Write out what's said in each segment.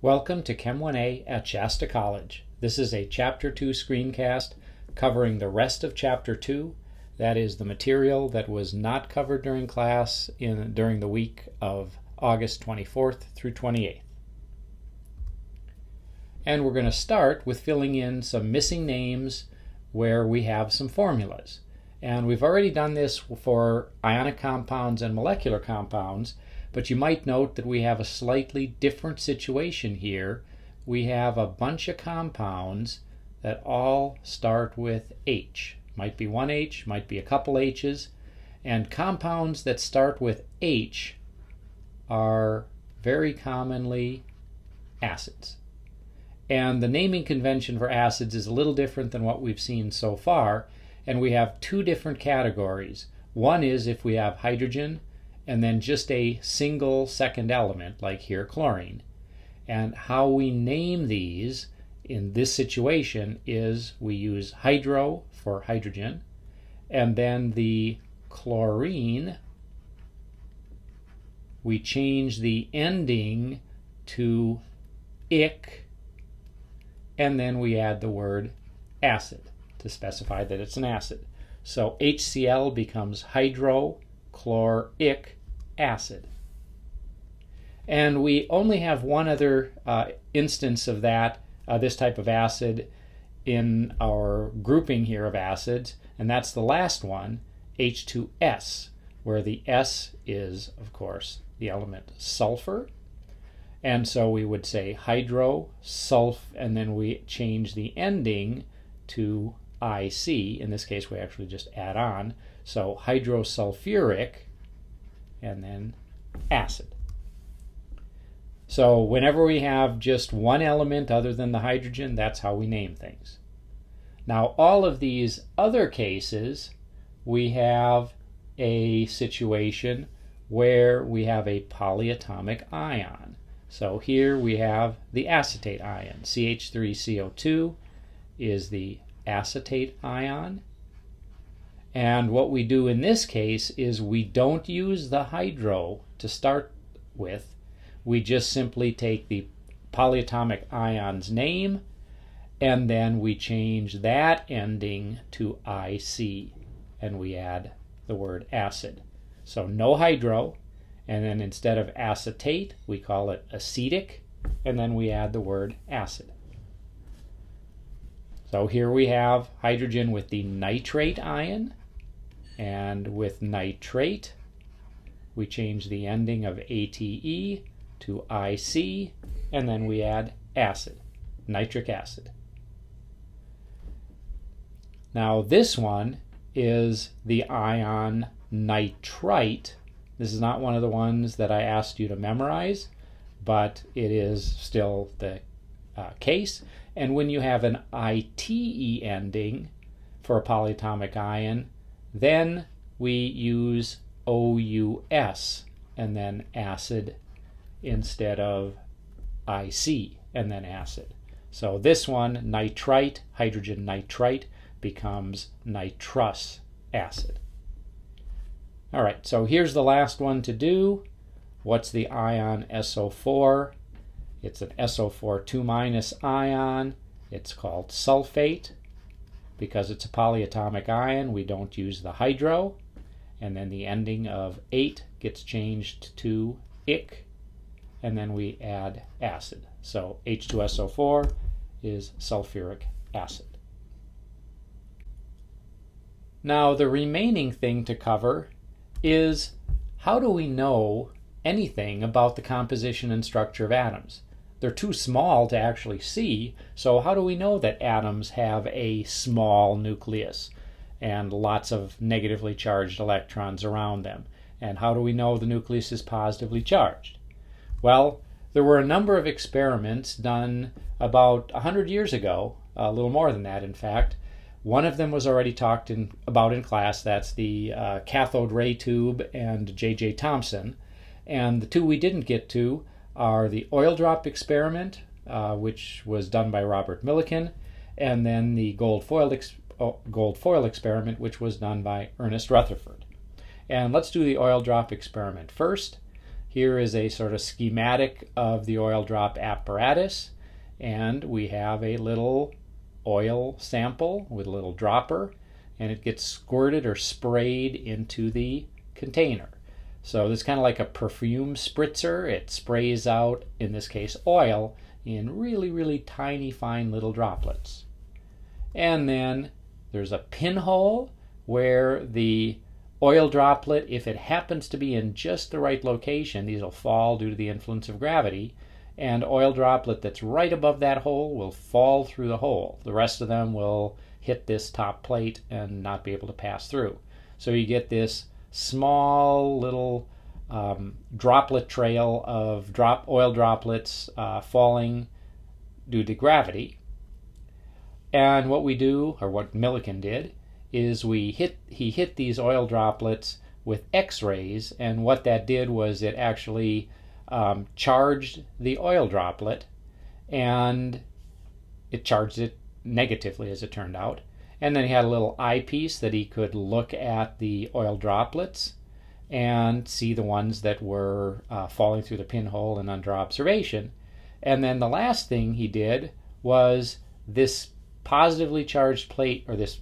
Welcome to Chem 1A at Shasta College. This is a Chapter 2 screencast covering the rest of Chapter 2. That is the material that was not covered during class during the week of August 24th through 28th. And we're going to start with filling in some missing names where we have some formulas. And we've already done this for ionic compounds and molecular compounds, but you might note that we have a slightly different situation here. We have a bunch of compounds that all start with H. Might be one H, might be a couple H's. And compounds that start with H are very commonly acids. And the naming convention for acids is a little different than what we've seen so far. And we have two different categories. One is if we have hydrogen and then just a single second element, like here chlorine. And how we name these in this situation is we use hydro for hydrogen, and then the chlorine, we change the ending to ic, and then we add the word acid to specify that it's an acid. So HCl becomes hydrochloric acid. And we only have one other instance of that, this type of acid, in our grouping here of acids, and that's the last one, H2S, where the S is, of course, the element sulfur. And so we would say hydrosulf, and then we change the ending to IC. In this case, we actually just add on. So hydrosulfuric, and then acid. So whenever we have just one element other than the hydrogen, that's how we name things. Now, all of these other cases, we have a situation where we have a polyatomic ion. So here we have the acetate ion. CH3CO2 is the acetate ion. And what we do in this case is we don't use the hydro to start with. We just simply take the polyatomic ion's name, and then we change that ending to IC, and we add the word acid. So no hydro, and then instead of acetate, we call it acetic, and then we add the word acid. So here we have hydrogen with the nitrate ion, and with nitrate, we change the ending of ATE to IC, and then we add acid, nitric acid. Now this one is the ion nitrite. This is not one of the ones that I asked you to memorize, but it is still the case. And when you have an ITE ending for a polyatomic ion, then we use OUS and then acid instead of IC and then acid. So this one, nitrite, hydrogen nitrite, becomes nitrous acid. All right, so here's the last one to do. What's the ion SO4? It's an SO4 2- ion. It's called sulfate. Because it's a polyatomic ion, we don't use the hydro. And then the ending of 8 gets changed to ic, and then we add acid. So H2SO4 is sulfuric acid. Now the remaining thing to cover is how do we know anything about the composition and structure of atoms? They're too small to actually see, so how do we know that atoms have a small nucleus and lots of negatively charged electrons around them? And how do we know the nucleus is positively charged? Well, there were a number of experiments done about 100 years ago, a little more than that in fact. One of them was already talked about in class. That's the cathode ray tube and J.J. Thomson. And the two we didn't get to are the oil drop experiment, which was done by Robert Millikan, and then the gold foil experiment, which was done by Ernest Rutherford. And let's do the oil drop experiment first. here is a sort of schematic of the oil drop apparatus, and we have a little oil sample with a little dropper, and it gets squirted or sprayed into the container. So this is kind of like a perfume spritzer. It sprays out, in this case, oil in really, really tiny, fine little droplets. And then there's a pinhole where the oil droplet, if it happens to be in just the right location, these will fall due to the influence of gravity, and oil droplet that's right above that hole will fall through the hole. The rest of them will hit this top plate and not be able to pass through. So you get this small little droplet trail of oil droplets falling due to gravity. And what we do, or what Millikan did, is he hit these oil droplets with X-rays, and what that did was it actually charged the oil droplet, and it charged it negatively, as it turned out. And then he had a little eyepiece that he could look at the oil droplets and see the ones that were falling through the pinhole and under observation. And then the last thing he did was this positively charged plate, or this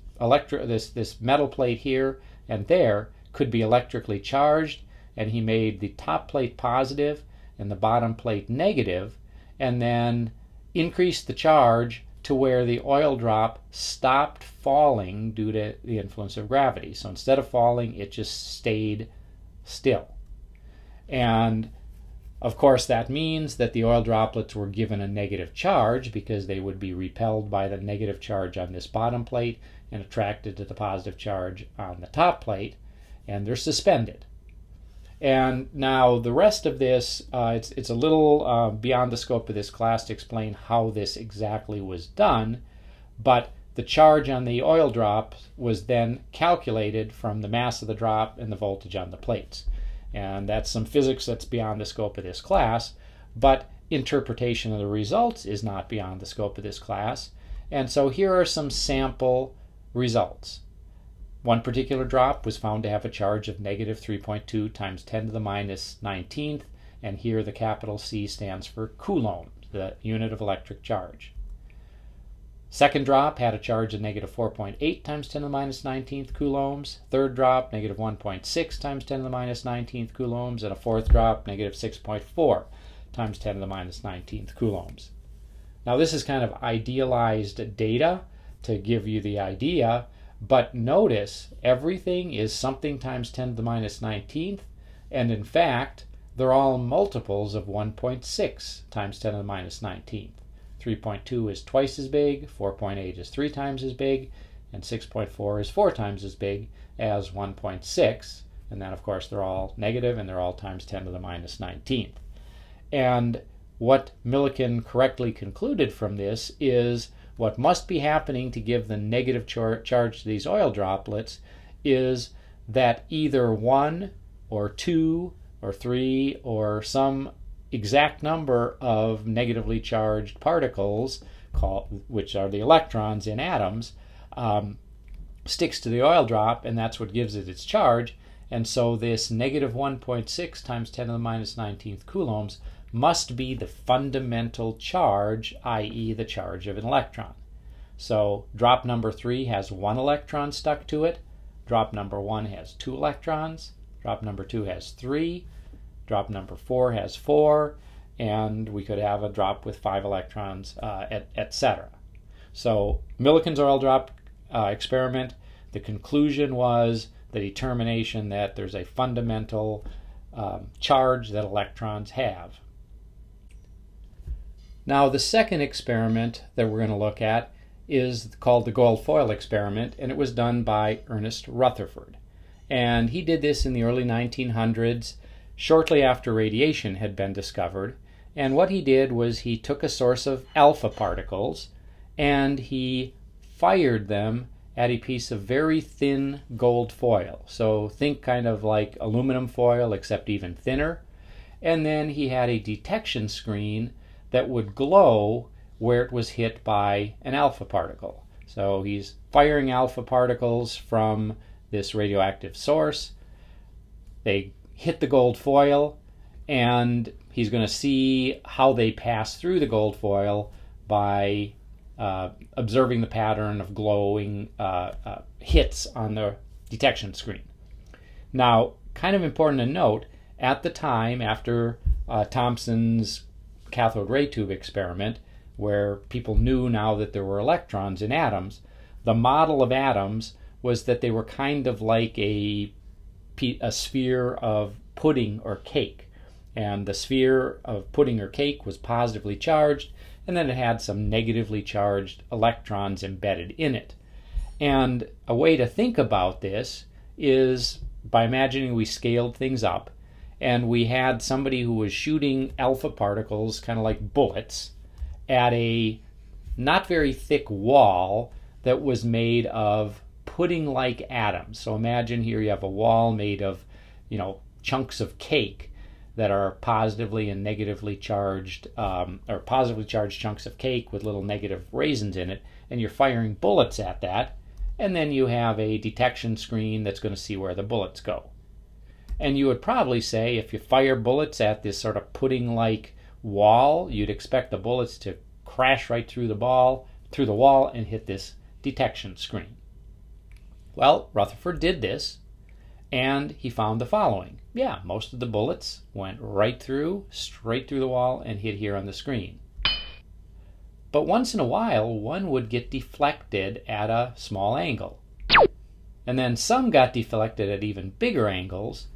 metal plate here and there, could be electrically charged, and he made the top plate positive and the bottom plate negative, and then increased the charge to where the oil drop stopped falling due to the influence of gravity. So instead of falling, it just stayed still. And of course, that means that the oil droplets were given a negative charge, because they would be repelled by the negative charge on this bottom plate and attracted to the positive charge on the top plate, and they're suspended. And now the rest of this, it's a little beyond the scope of this class to explain how this exactly was done, but the charge on the oil drop was then calculated from the mass of the drop and the voltage on the plates. And that's some physics that's beyond the scope of this class, but interpretation of the results is not beyond the scope of this class. And so here are some sample results. One particular drop was found to have a charge of negative 3.2 times 10 to the minus 19th, and here the capital C stands for coulomb, the unit of electric charge. Second drop had a charge of negative 4.8 times 10 to the minus 19th coulombs. Third drop, negative 1.6 times 10 to the minus 19th coulombs. And a fourth drop, negative 6.4 times 10 to the minus 19th coulombs. Now this is kind of idealized data to give you the idea, but notice everything is something times 10 to the minus 19th, and in fact, they're all multiples of 1.6 times 10 to the minus 19th. 3.2 is twice as big, 4.8 is 3 times as big, and 6.4 is 4 times as big as 1.6. And then, of course, they're all negative, and they're all times 10 to the minus 19th. And what Millikan correctly concluded from this is what must be happening to give the negative charge to these oil droplets is that either 1 or 2 or 3 or some exact number of negatively charged particles, which are the electrons in atoms, sticks to the oil drop, and that's what gives it its charge. And so this negative 1.6 times 10 to the minus 19th coulombs must be the fundamental charge, i.e. the charge of an electron. So drop number 3 has 1 electron stuck to it, drop number 1 has 2 electrons, drop number 2 has 3, drop number 4 has 4, and we could have a drop with 5 electrons, etc. So Millikan's oil drop experiment, the conclusion was the determination that there's a fundamental charge that electrons have. Now the second experiment that we're going to look at is called the gold foil experiment, and it was done by Ernest Rutherford. And he did this in the early 1900s, shortly after radiation had been discovered. And what he did was he took a source of alpha particles and he fired them at a piece of very thin gold foil. So think kind of like aluminum foil, except even thinner. And then he had a detection screen that would glow where it was hit by an alpha particle. So he's firing alpha particles from this radioactive source. They hit the gold foil. And he's going to see how they pass through the gold foil by observing the pattern of glowing hits on the detection screen. Now, kind of important to note, at the time, after Thomson's cathode ray tube experiment, where people knew now that there were electrons in atoms, the model of atoms was that they were kind of like a sphere of pudding or cake. And the sphere of pudding or cake was positively charged, and then it had some negatively charged electrons embedded in it. And a way to think about this is by imagining we scaled things up, and we had somebody who was shooting alpha particles, kind of like bullets, at a not very thick wall that was made of pudding-like atoms. So imagine here you have a wall made of, chunks of cake that are positively and negatively charged, or positively charged chunks of cake with little negative raisins in it, and you're firing bullets at that, and then you have a detection screen that's going to see where the bullets go. And you would probably say if you fire bullets at this sort of pudding-like wall, you'd expect the bullets to crash right through the wall and hit this detection screen. Well, Rutherford did this, and he found the following. Yeah, most of the bullets went straight through the wall and hit here on the screen. But once in a while, one would get deflected at a small angle. And then some got deflected at even bigger angles.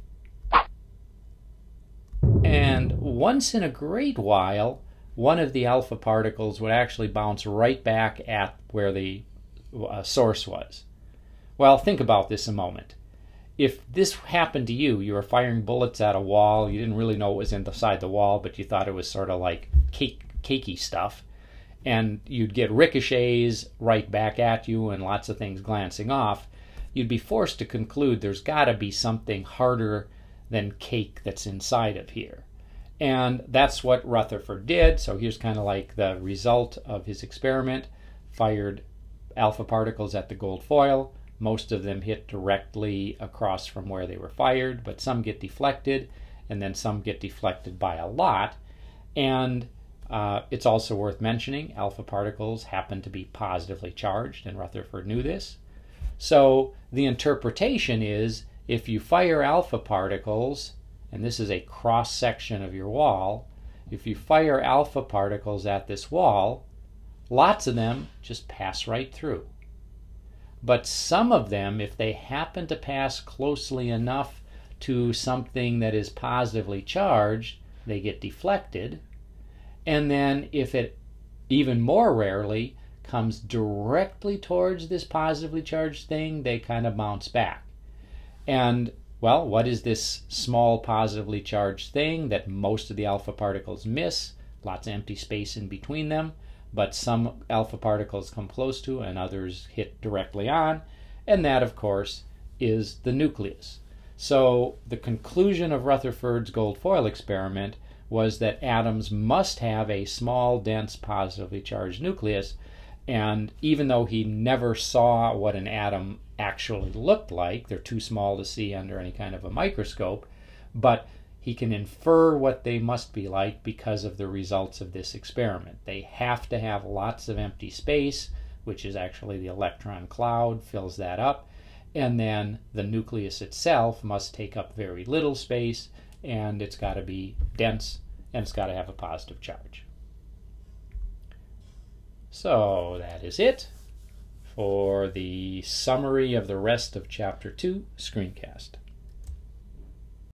And once in a great while, one of the alpha particles would actually bounce right back at where the source was. Well, think about this a moment. If this happened to you, you were firing bullets at a wall, you didn't really know what was inside the wall, but you thought it was sort of like cakey stuff, and you'd get ricochets right back at you and lots of things glancing off, you'd be forced to conclude there's got to be something harder than cake that's inside of here. And that's what Rutherford did. So here's kind of like the result of his experiment. Fired alpha particles at the gold foil. Most of them hit directly across from where they were fired, but some get deflected, and then some get deflected by a lot. And it's also worth mentioning, alpha particles happen to be positively charged, and Rutherford knew this. So the interpretation is, if you fire alpha particles, and this is a cross-section of your wall, if you fire alpha particles at this wall, lots of them just pass right through. But some of them, if they happen to pass closely enough to something that is positively charged, they get deflected. And then if it, even more rarely, comes directly towards this positively charged thing, they kind of bounce back. And, well, what is this small positively charged thing that most of the alpha particles miss? Lots of empty space in between them. But some alpha particles come close to and others hit directly on, and that, of course, is the nucleus. So the conclusion of Rutherford's gold foil experiment was that atoms must have a small, dense, positively charged nucleus, and even though he never saw what an atom actually looked like, they're too small to see under any kind of a microscope, but he can infer what they must be like because of the results of this experiment. They have to have lots of empty space, which is actually the electron cloud, fills that up, and then the nucleus itself must take up very little space, and it's got to be dense, and it's got to have a positive charge. So that is it for the summary of the rest of Chapter 2, Screencast.